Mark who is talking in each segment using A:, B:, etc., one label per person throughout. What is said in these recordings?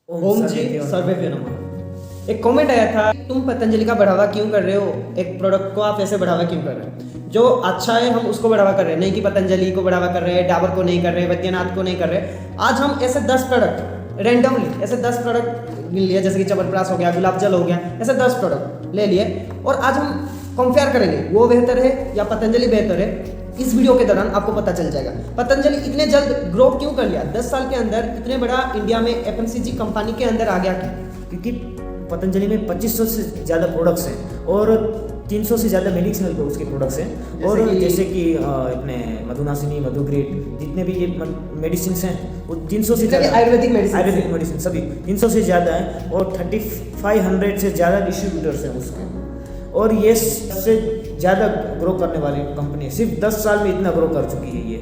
A: ओम जी सर्वे नमः। एक कमेंट आया था, तुम पतंजलि का बढ़ावा क्यों कर रहे हो, एक प्रोडक्ट को आप ऐसे बढ़ावा क्यों कर रहे हो, जो अच्छा है हम उसको बढ़ावा कर रहे हैं, नहीं कि पतंजलि को बढ़ावा कर रहे हैं, डाबर को नहीं कर रहे, वैद्यनाथ को नहीं कर रहे। आज हम ऐसे 10 प्रोडक्ट रैंडमली ऐसे 10 प्रोडक्ट ले लिए, जैसे कि च्यवनप्राश हो गया, गुलाब जल हो गया, ऐसे 10 प्रोडक्ट ले लिए और आज हम कंपेयर करेंगे वो बेहतर है या पतंजलि बेहतर है। इस वीडियो के दौरान आपको पता चल जाएगा पतंजलि इतने जल्द ग्रो क्यों कर लिया, 10 साल के अंदर इतने बड़ा इंडिया में एफएमसीजी कंपनी के अंदर आ गया क्यों?
B: क्योंकि पतंजलि में 2500 से ज़्यादा प्रोडक्ट्स हैं और 300 से ज़्यादा मेडिसिनल उसके प्रोडक्ट्स हैं। और जैसे कि अपने मधुनाशिनी, मधुग्रेट, जितने भी ये मेडिसिन हैं वो 300 से ज़्यादा
A: आयुर्वेदिक
B: मेडिसिन सभी 300 से ज़्यादा हैं और 3500 से ज़्यादा डिस्ट्रीब्यूटर्स हैं उसके। और ये सबसे ज़्यादा ग्रो करने वाली कंपनी है, सिर्फ 10 साल में इतना ग्रो कर चुकी है ये।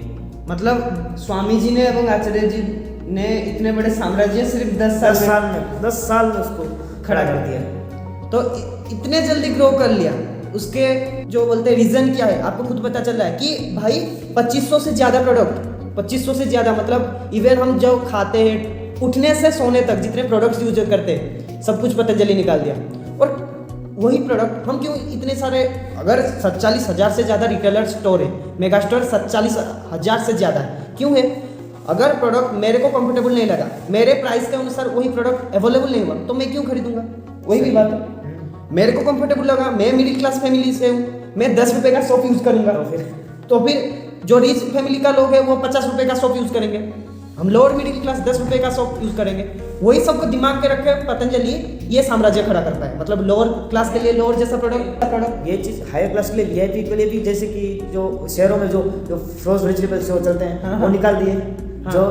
A: मतलब स्वामी जी ने एवं आचार्य जी ने इतने बड़े साम्राज्य सिर्फ 10
B: साल में उसको खड़ा कर दिया।
A: तो इतने जल्दी ग्रो कर लिया, उसके जो बोलते हैं रीजन क्या है आपको खुद पता चल रहा है कि भाई 2500 से ज़्यादा प्रोडक्ट, 2500 से ज़्यादा मतलब इवन हम जो खाते हैं उठने से सोने तक जितने प्रोडक्ट्स यूज करते हैं सब कुछ पतंजलि निकाल दिया। और वही प्रोडक्ट हम क्यों इतने सारे, अगर 47,000 से ज़्यादा रिटेलर स्टोर है, मेगा स्टोर 47,000 से ज़्यादा है, क्यों है? अगर प्रोडक्ट मेरे को कंफर्टेबल नहीं लगा, मेरे प्राइस के अनुसार वही प्रोडक्ट अवेलेबल नहीं हुआ तो मैं क्यों खरीदूंगा? वही भी बात है, मेरे को कंफर्टेबल लगा, मैं मिडिल क्लास फैमिली से हूँ, मैं 10 रुपये का सोप यूज़ करूँगा, तो फिर जो रिच फैमिली का लोग है वो 50 रुपये का सोप यूज़ करेंगे, हम लोअर मिडिल क्लास 10 रुपये का सोप यूज़ करेंगे। वही सबको दिमाग के रखे पतंजलि ये साम्राज्य खड़ा करता है, मतलब लोअर क्लास के लिए लोअर जैसा प्रोडक्ट
B: ये चीज़ हायर क्लास के लिए, वीआईपी के लिए भी, जैसे कि जो शहरों में जो फ्रोज वेजिटेबल्स जो चलते हैं वो निकाल दिए। जो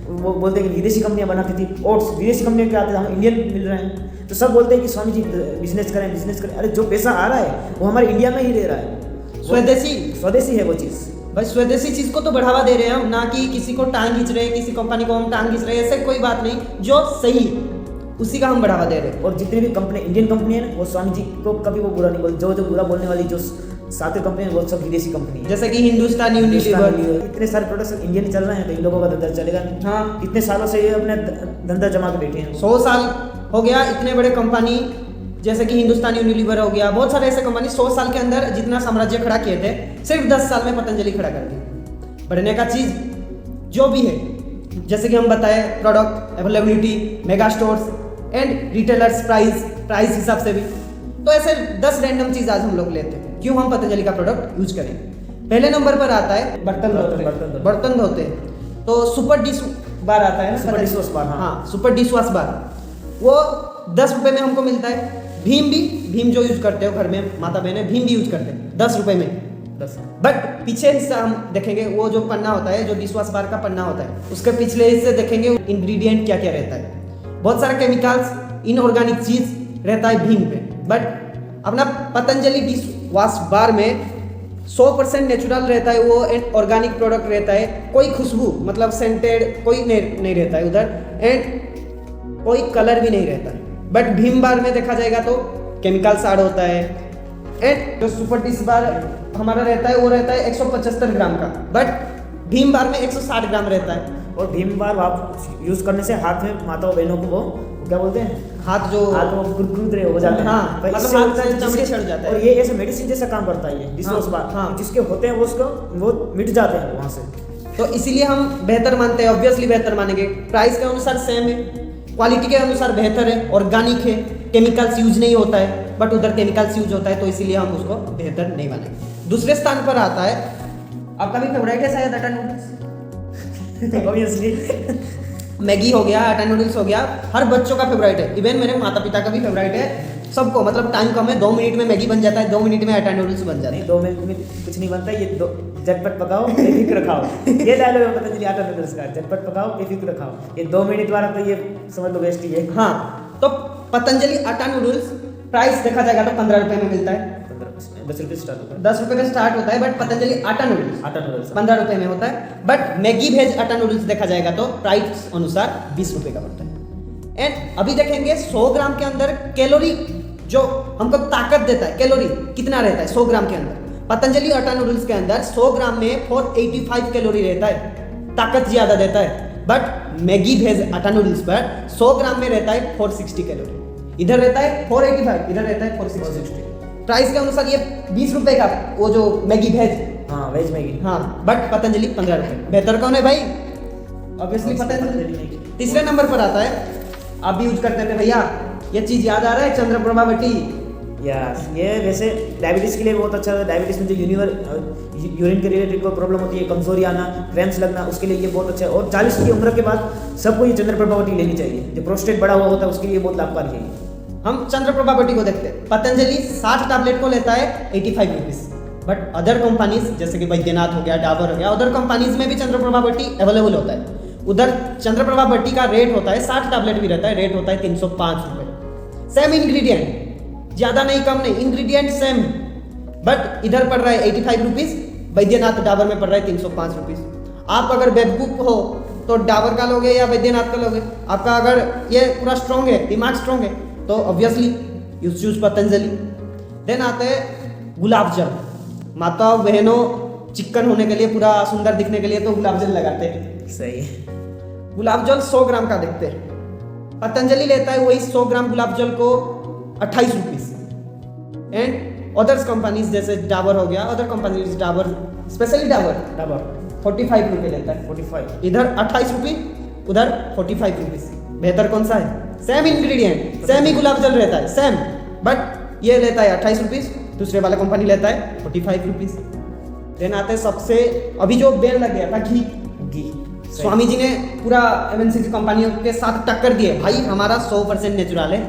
B: वो बोलते हैं कि विदेशी कंपनियां बनाती थी ओट्स, विदेशी कंपनियां क्या आते हैं, हम इंडियन मिल रहे हैं, तो सब बोलते हैं कि स्वामी जी बिजनेस करें। अरे जो पैसा आ रहा है वो हमारे इंडिया में ही दे रहा है, स्वदेशी है वो चीज़।
A: भाई स्वदेशी चीज को तो बढ़ावा दे रहे हैं हम, ना कि किसी को टांग खींच रहे हैं, किसी कंपनी को हम टांग खींच रहे हैं, ऐसे कोई बात नहीं, जो सही उसी का हम बढ़ावा दे रहे हैं।
B: और जितनी भी कंपनी इंडियन कंपनी है ना वो स्वामी जी को कभी वो बुरा नहीं बोलते, जो बुरा बोलने वाली जो सातों कंपनी है वो सब विदेशी कंपनी है,
A: जैसे कि हिंदुस्तान यूनिलीवर।
B: इतने सारे प्रोडक्ट्स इंडियन चल रहे हैं तो इन लोगों का धंधा चलेगा नहीं।
A: हाँ,
B: इतने सालों से ये अपने धंधा जमा के बैठे हैं,
A: 100 साल हो गया इतने बड़े कंपनी जैसे कि हिंदुस्तान यूनिलीवर हो गया, बहुत सारे ऐसे कंपनी 100 साल के अंदर जितना साम्राज्य खड़ा किए थे सिर्फ 10 साल में पतंजलि खड़ा कर दी। बढ़ने का चीज जो भी है, जैसे कि हम बताए product availability, mega stores and retailers price हिसाब से भी, तो ऐसे 10 रैंडम चीज आज हम लोग लेते हैं क्यों हम पतंजलि का प्रोडक्ट यूज करें। पहले नंबर पर आता है बर्तन धोते हैं, तो सुपर डिश बार आता है,
B: सुपर डिश वॉश बार।
A: हाँ, सुपर डिश वॉश बार, वो 10 रुपये में हमको मिलता है। भीम जो यूज करते हो घर में माता बहने, भीम भी यूज करते हैं 10 रुपये में 10। बट पीछे हिस्सा हम देखेंगे, वो जो पन्ना होता है, जो डिश वॉश बार का पन्ना होता है, उसके पिछले हिस्से देखेंगे इंग्रेडिएंट क्या क्या रहता है। बहुत सारे केमिकल्स, इनऑर्गेनिक चीज रहता है भीम पे, बट अपना पतंजलि डिश वॉश बार में 100% नेचुरल रहता है वो, एंड ऑर्गेनिक प्रोडक्ट रहता है, कोई खुशबू मतलब सेंटेड कोई नहीं रहता है उधर, एंड कोई कलर भी नहीं रहता है। बट भीम बार में देखा जाएगा तो केमिकल्स ऐड होता है, एंड जो सुपर डिश बार हमारा रहता है वो रहता है 175 ग्राम का, बट भीम बार में 160 ग्राम रहता है।
B: और भीम बार आप यूज करने से हाथ में माताओं बहनों को वो क्या बोलते हैं,
A: हाथ वो
B: गुदगुद रहे हो जाते हैं,
A: हाँ, मतलब हाथ से चमड़ी चढ़ जाता है।
B: और ये ऐसे मेडिसिन जैसा काम करता है ये डिश वॉश बार,
A: हाँ,
B: जिसके होते हैं वो उसको वो मिट जाते हैं वहाँ से।
A: तो इसीलिए हम बेहतर मानते हैं, ऑब्वियसली बेहतर मानेंगे। प्राइस के अनुसार सेम है, क्वालिटी के अनुसार बेहतर है, ऑर्गेनिक है, केमिकल्स यूज नहीं होता है, बट उधर केमिकल्स यूज होता है, तो इसीलिए हम उसको बेहतर नहीं मानेंगे। दूसरे स्थान पर आता है आपका भी फेवरेट है शायद आटा नूडल्स
B: ऑब्वियसली
A: मैगी हो गया, आटा नूडल्स हो गया, हर बच्चों का फेवरेट है, इवन मेरे माता पिता का भी फेवरेट है, सबको, मतलब टाइम कम है, 2 मिनट में मैगी बन जाता है, 2 मिनट में आटा नूडल्स बन जाता है।
B: 2 मिनट में कुछ नहीं बनता, ये झटपट पकाओ बेफिक्र खाओ, ये डायलॉग है पतंजलि आटा नूडल्स का, झटपट पकाओ बेफिक्र खाओ, ये 2 मिनट वाला तो ये समझ लो बेस्ट ही है।
A: हाँ, तो पतंजलि आटा नूडल्स प्राइस देखा जाएगा तो 15 रुपये में मिलता है,
B: 10 रुपये स्टार्ट होता है,
A: 10 रुपये में स्टार्ट होता है, बट पतंजलि आटा नूडल्स 15 रुपये में होता है। बट मैगी वेज आटा नूडल्स देखा जाएगा तो प्राइस अनुसार 20 रुपये का पड़ता है। एंड अभी देखेंगे 100 ग्राम के अंदर कैलोरी जो हमको ताकत देता है, कैलोरी कितना रहता है 100 ग्राम के अंदर। पतंजलि आटा नूडल्स के अंदर 100 ग्राम में 485 कैलोरी रहता है, ताकत ज्यादा देता है। बट मैगी भेज आटा नूडल्स पर 100 ग्राम में रहता है 460 कैलोरी, इधर रहता है 485, इधर रहता है 460। प्राइस के अनुसार ये 20 रुपए का वो जो मैगी भेज,
B: हाँ वेज मैगी,
A: हाँ, बट पतंजलि 15 रुपए। बेहतर कौन है भाई? ऑब्वियसली पतंजलि। तीसरे नंबर पर आता है, आप भी यूज करते थे भैया, ये चीज याद आ रहा है, चंद्रप्रभा बटी।
B: यस, ये वैसे डायबिटीज के लिए बहुत अच्छा है। डायबिटीज में जो यूरिन के रिलेटेड कोई प्रॉब्लम होती है, कमजोरी आना, क्रैम्प्स लगना, उसके लिए ये बहुत अच्छा है। और 40 की उम्र के बाद सबको ये चंद्रप्रभा बटी लेनी चाहिए। जो प्रोस्टेट बड़ा हुआ होता है उसके लिए बहुत लाभकारी है।
A: हम चंद्रप्रभा बटी को देखते हैं। पतंजलि 60 टैबलेट को लेता है 85 रुपीज, बट अदर कंपनीज जैसे कि बैद्यनाथ हो गया, डाबर हो गया, अदर कंपनीज में भी चंद्रप्रभा बटी अवेलेबल होता है। उधर चंद्रप्रभा बटी का रेट होता है, 60 टैबलेट भी रहता है, रेट होता है 305 रुपए। सेम इंग्रेडिएंट, ज्यादा नहीं कम नहीं, इंग्रेडिएंट सेम, बट इधर पड़ रहा है 85 रुपीज, बैद्यनाथ डाबर में पड़ रहा है 305 रुपीज। आप अगर बेवकूफ हो तो डाबर का लोगे या बैद्यनाथ का लोगे? आपका अगर ये पूरा स्ट्रॉन्ग है, दिमाग स्ट्रॉन्ग है, तो obviously you choose Patanjali. Then आते हैं गुलाब जल। माता बहनों चिकन होने के लिए, पूरा सुंदर दिखने के लिए तो गुलाब जल लगाते हैं।
B: सही है।
A: गुलाब जल 100 ग्राम का देखते हैं, पतंजलि लेता है वही 100 ग्राम गुलाब जल को 28 रुपीज। एंड अदर्स कंपनीज जैसे डाबर हो गया, other companies Dabur, specially Dabur 45 रुपये लेता है।
B: 45,
A: इधर 28 रुपये, उधर 45 रुपीज। बेहतर कौन सा है? सेम इंग्रेडिएंट, सेम ही गुलाब जल रहता है, सेम, बट ये लेता है 28 रुपीज, दूसरे वाला कंपनी लेता है 45 रुपीज। देन आते हैं सबसे अभी जो बैन लग गया था घी। स्वामी जी ने पूरा एमएनसी कंपनियों के साथ टक्कर दिए, भाई हमारा 100% नेचुरल है,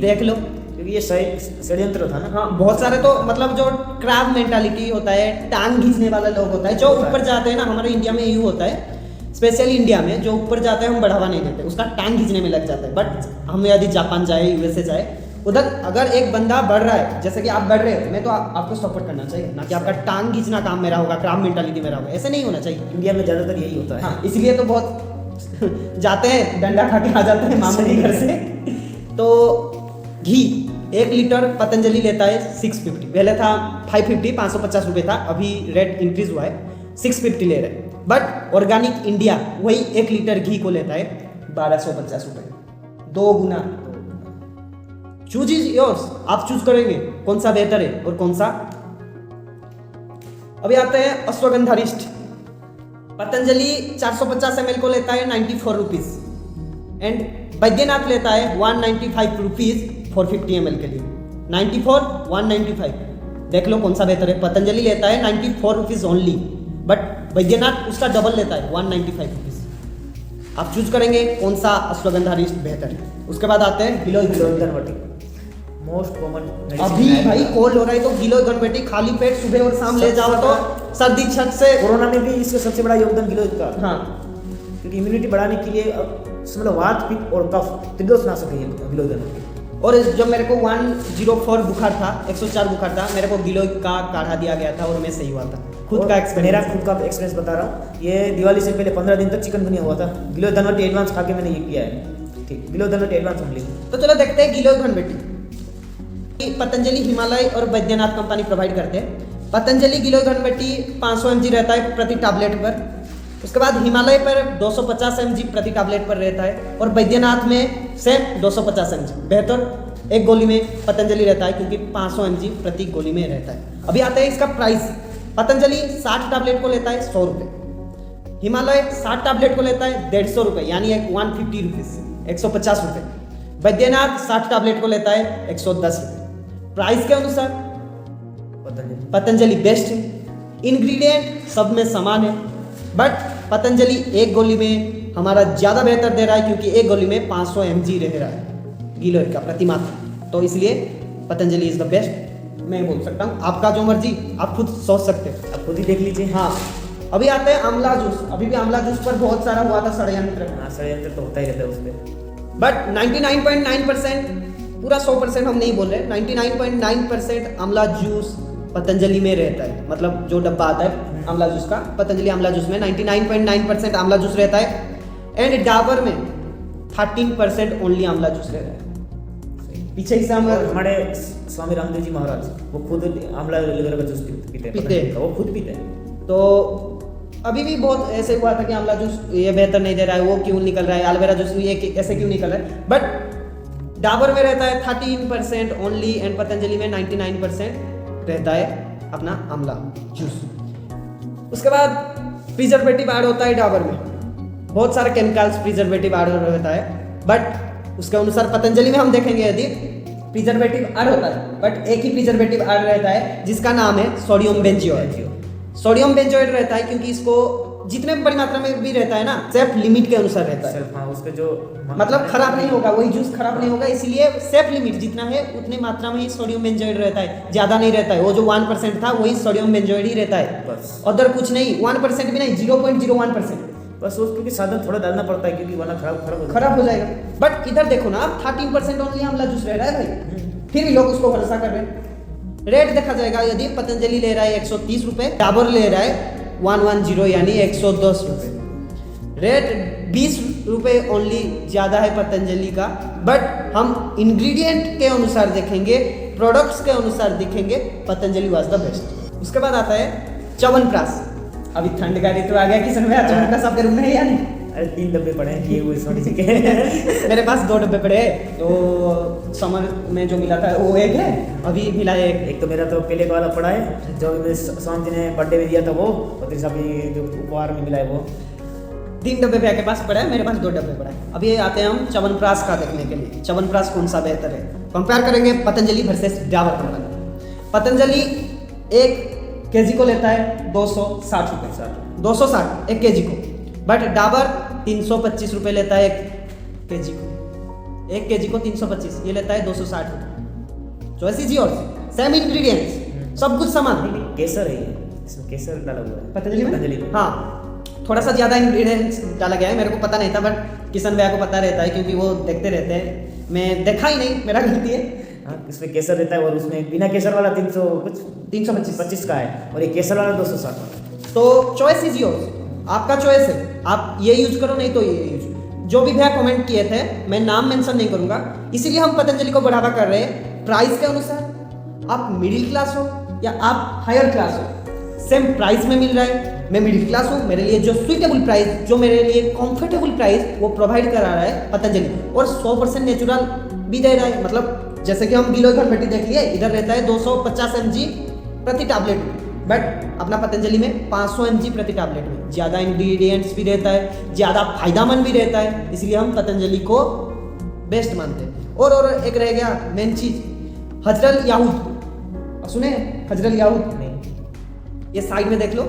A: देख लो।
B: क्योंकि ये षड्यंत्र था ना।
A: हाँ, बहुत सारे तो मतलब जो क्रैब मेंटालिटी होता है, टांग खींचने वाला लोग होता है, जो ऊपर जाते हैं ना, हमारे इंडिया में यू होता है, स्पेशली इंडिया में जो ऊपर जाते हैं हम बढ़ावा नहीं देते, उसका टांग खींचने में लग जाता है। बट हम यदि जापान जाए, यूएसए जाए, उधर अगर एक बंदा बढ़ रहा है, जैसे कि आप बढ़ रहे हो, मैं तो आपको सपोर्ट करना चाहिए, ना कि आपका टांग खींचना काम मेरा होगा, क्रैब मेंटालिटी मेरा होगा, ऐसे नहीं होना चाहिए।
B: इंडिया में ज्यादातर यही होता है।
A: हाँ, इसलिए तो बहुत जाते हैं, डंडा खा के आ जाते हैं मामूली घर से। तो घी 1 लीटर पतंजलि लेता है 650, पहले था 550, 550 रुपये था, अभी रेट इंक्रीज हुआ है, 650 ले रहे हैं। बट ऑर्गेनिक इंडिया वही 1 लीटर घी को लेता है 1250 रुपये, 2 गुना। चूज इज योर्स, आप चूज करेंगे कौन सा बेहतर है और कौन सा। अभी आते हैं अश्वगंधारिष्ट। पतंजलि 450 ml को लेता है 94 रुपीज, एंड बैद्यनाथ लेता है 195 रुपीज 450 ml के लिए। 94, 195, देख लो कौन सा बेहतर है। पतंजलि लेता है 94 रुपीज ओनली, बट बैद्यनाथ उसका डबल लेता है 195 रुपीज। आप चूज करेंगे कौन सा अश्वगंधारिष्ट बेहतर है। उसके बाद आते हैं गिलोय घनबटी।
B: मोस्ट कॉमन
A: अभी भाई कोल्ड हो रहा है तो गिलोय घनबटी खाली पेट सुबह और शाम ले जाओ तो सर्दी छत से।
B: कोरोना में भी इसका सबसे बड़ा योगदान गिलोय का।
A: हाँ,
B: क्योंकि इम्यूनिटी बढ़ाने के लिए मतलब वात, पित्त और कफ त्रिदोष नाशक है ये गिलोय घनबटी।
A: और जब मेरे को 104 बुखार था, 104 बुखार था, मेरे को गिलोय का काढ़ा दिया गया था और मैं सही हुआ था। खुद का एक्सपीरियंस,
B: मेरा खुद का एक्सपीरियंस बता रहा हूँ। ये दिवाली से पहले 15 दिन तक चिकनगुनिया हुआ था, गिलोय घनबटी एडवांस खा के मैंने ये किया है। ठीक, गिलोय घनबटी एडवांस ओनली।
A: तो चलो देखते हैं गिलोय घनबटी। पतंजलि, हिमालय और बैद्यनाथ कंपनी प्रोवाइड करते हैं। पतंजलि गिलोय घनबटी 500 mg रहता है प्रति टैबलेट पर। उसके बाद हिमालय पर 250 mg प्रति टैबलेट पर रहता है, और बैद्यनाथ में सेम 250 mg। बेहतर एक गोली में पतंजलि रहता है क्योंकि 500 mg प्रति गोली में रहता है। अभी आता है इसका प्राइस। पतंजलि 60 टैबलेट को लेता है 100 रुपये, हिमालय 60 टैबलेट को लेता है 150 रुपये, यानी 150 रुपीज, 150 रुपये। बैद्यनाथ 60 टैबलेट को लेता है 110 रुपये। प्राइस के अनुसार पतंजलि बेस्ट है, इंग्रेडिएंट सब में समान है, बट पतंजलि एक गोली में हमारा ज़्यादा बेहतर दे रहा है क्योंकि एक गोली में 500 mg रह रहा है गिलोय का प्रति मात्रा। तो इसलिए पतंजलि इज द बेस्ट, मैं बोल सकता हूँ। आपका जो मर्जी, आप खुद सोच सकते हो,
B: आप खुद ही देख लीजिए।
A: हाँ, अभी आते हैं आंवला जूस। अभी भी आंवला जूस पर बहुत सारा हुआ था षड्यंत्र।
B: हाँ, षड्यंत्र तो होता ही रहता है उस पर,
A: बट 99.9%, पूरा 100% हम नहीं बोल रहे, 99.9% आंवला जूस पतंजलि में रहता है। मतलब जो डब्बा आता है आंवला जूस का, पतंजलि आंवला जूस में 99.9% आंवला जूस रहता है, एंड डाबर में 13% ओनली आंवला जूस रहता है। पीछे से
B: हमारे स्वामी रामदेव जी महाराज वो खुद आंवला वगैरह का जूस पीते हैं, वो खुद पीते हैं।
A: तो अभी भी बहुत ऐसे हुआ था कि आंवला जूस ये बेहतर नहीं दे रहा है, वो क्यों निकल रहा है, एलोवेरा जूस ये ऐसे क्यों निकल रहा है। बट डाबर में रहता है 13% ओनली एंड पतंजलि में 99% रहता है अपना आंवला जूस। उसके बाद प्रिजर्वेटिव ऐड होता है डाबर में, बहुत सारे केमिकल्स प्रिजर्वेटिव ऐड रहता है, बट उसके अनुसार पतंजलि में हम देखेंगे यदि प्रिजर्वेटिव ऐड होता है, बट एक ही प्रिजर्वेटिव ऐड रहता है जिसका नाम है सोडियम बेंजोएट। सोडियम बेंजोएट रहता है क्योंकि इसको जितने बड़ी मात्रा में भी रहता है ना, सेफ लिमिट के अनुसार रहता है।
B: हाँ, उसके जो
A: मतलब खराब नहीं होगा, वही जूस खराब नहीं होगा, इसलिए सेफ लिमिट जितना है उतनी मात्रा में ही सोडियम बेंजोएट रहता है, ज्यादा नहीं रहता है। वो जो 1% था वही सोडियम बेंजोएट ही रहता है,
B: बस
A: अदर कुछ नहीं। 1% भी नहीं, 0.01%।
B: बस उसको क्योंकि साधन थोड़ा डालना पड़ता है क्योंकि वरना
A: खराब हो जाएगा। बट इधर देखो ना, आप 13% ओनली आंवला जूस रह रहा है भाई, फिर भी लोग उसको भरोसा कर रहे हैं। रेट देखा जाएगा, यदि पतंजलि ले रहा है 130 रुपए, डाबर ले रहा है 110 यानी 110 रुपए। रेट 20 रुपए ओनली ज़्यादा है पतंजलि का, बट हम इंग्रेडिएंट के अनुसार देखेंगे, प्रोडक्ट्स के अनुसार देखेंगे, पतंजलि वाज द बेस्ट। उसके बाद आता है च्यवनप्राश। अभी ठंड का ऋतु आ गया, किशन भैया च्यवनप्राश आपके रूम में है या नहीं?
B: अरे 3 डब्बे पड़े हैं ये वो छोटे से के
A: मेरे पास 2 डब्बे पड़े हैं, तो समर में जो मिला था वो एक है, अभी मिला है
B: एक तो मेरा तो पहले का वाला पड़ा है जो मेरे स्वामी जी ने बर्थडे में दिया था वो, और तीसरा अभी जो उपहार में मिला है वो।
A: 3 डब्बे भैया के पास पड़ा है, मेरे पास 2 डब्बे पड़ा है। अभी आते हैं हम च्यवनप्राश का देखने के लिए, च्यवनप्राश कौन सा बेहतर है। कंपेयर करेंगे Patanjali versus Dabur company. Patanjali 1 KG को लेता है 260 रुपये, 260 1 केजी को, बट डाबर 325 रुपये लेता है 1 केजी को। 1 केजी को 325, ये लेता है 260 रुपये। Choice is yours, same ingredients, सब कुछ समान।
B: केसर है ये, इसमें केसर डाला हुआ है
A: पतंजलि में। हाँ, थोड़ा सा ज़्यादा इंग्रेडिएंट्स डाला गया है, मेरे को पता नहीं था, बट किशन भैया को पता रहता है क्योंकि वो देखते रहते हैं, मैं देखा ही नहीं, मेरा गलती है।
B: हाँ, इसमें केसर रहता है और उसमें बिना केसर वाला 300 कुछ
A: 325
B: का है, और ये केसर वाला 260 वाला।
A: तो चॉइस इज योर्स, आपका चॉइस है, आप ये यूज करो नहीं तो ये यूज। जो भी भैया कमेंट किए थे, मैं नाम मेंशन नहीं करूंगा, इसीलिए हम पतंजलि को बढ़ावा कर रहे हैं प्राइस के अनुसार। आप मिडिल क्लास हो या आप हायर क्लास हो, सेम प्राइस में मिल रहा है। मैं मिडिल क्लास हूँ, मेरे लिए जो सुइटेबल प्राइस, जो मेरे लिए कंफर्टेबल प्राइस वो प्रोवाइड करा रहा है पतंजलि, और 100% नेचुरल भी दे रहा है। मतलब जैसे कि हम गिलोय घनपेटी देख लिए, इधर रहता है 250 mg प्रति टैबलेट, बट अपना पतंजलि में 500 mg प्रति टैबलेट में ज़्यादा इंग्रेडिएंट्स भी रहता है, ज़्यादा फायदामंद भी रहता है, इसलिए हम पतंजलि को बेस्ट मानते हैं। और एक रह गया मेन चीज, हजरल याहूद। सुने हजरल याहूद? नहीं, ये साइड में देख लो,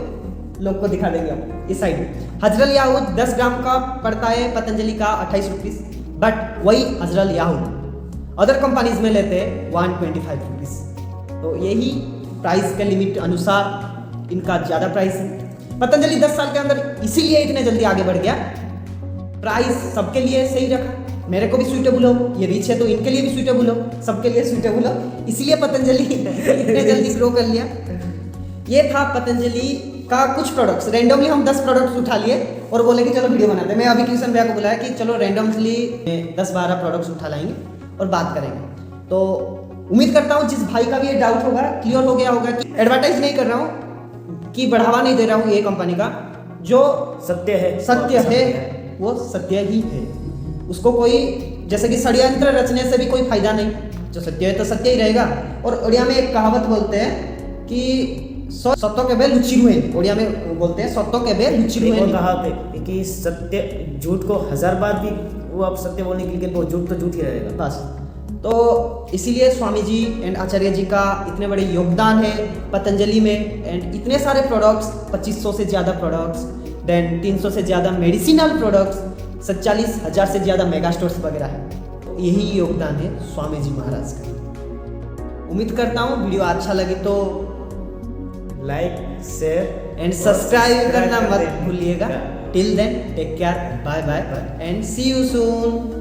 A: लोग को दिखा देंगे हम। इस साइड में हजरल याहूद 10 ग्राम का पड़ता है पतंजलि का 28 रुपीज़, बट वही हजरल याहूद अदर कंपनीज में लेते हैं 125 रुपीज़। तो यही प्राइस के लिमिट अनुसार इनका ज़्यादा प्राइस है। पतंजलि 10 साल के अंदर इसीलिए इतने जल्दी आगे बढ़ गया, प्राइस सबके लिए सही रखा, मेरे को भी सूटेबल हो, ये रिच है तो इनके लिए भी सूटेबल हो, सबके लिए सूटेबल हो, इसलिए पतंजलि इतने जल्दी ग्रो कर लिया। ये था पतंजलि का कुछ प्रोडक्ट्स। रैंडमली हम 10 प्रोडक्ट्स उठा लिए और बोले कि चलो वीडियो बनाते हैं। मैं अभी किशन भैया को बुलाया कि चलो रैंडमली 10-12 प्रोडक्ट्स उठा लाएंगे और बात करेंगे। तो उम्मीद करता हूँ जिस भाई का भी ये डाउट होगा क्लियर हो गया होगा कि एडवर्टाइज नहीं कर रहा हूँ, कि बढ़ावा नहीं दे रहा हूँ ये कंपनी का, जो
B: सत्य
A: है वो सत्य ही है। उसको कोई जैसे कि षड्यंत्र रचने से भी कोई फायदा नहीं, जो सत्य है तो सत्य ही रहेगा। और उड़िया में एक कहावत बोलते हैं कि सत्य के बे लुच्ची हुए, उड़िया में बोलते हैं सत्य के बे लुच्ची हुए।
B: कहावत है कि सत्य झूठ को 1000 बार भी वो आप सत्य बोलने के लिए, वो झूठ तो झूठ ही रहेगा
A: बस। तो इसीलिए स्वामी जी एंड आचार्य जी का इतने बड़े योगदान है पतंजलि में, एंड इतने सारे प्रोडक्ट्स, 2500 से ज़्यादा प्रोडक्ट्स, देन 300 से ज़्यादा मेडिसिनल प्रोडक्ट्स, 47,000 से ज़्यादा मेगा स्टोर्स वगैरह है। तो यही योगदान है स्वामी जी महाराज का। उम्मीद करता हूँ वीडियो अच्छा लगे तो
B: लाइक, शेयर
A: एंड सब्सक्राइब करना मत भूलिएगा। Till then take care, bye bye and see you soon.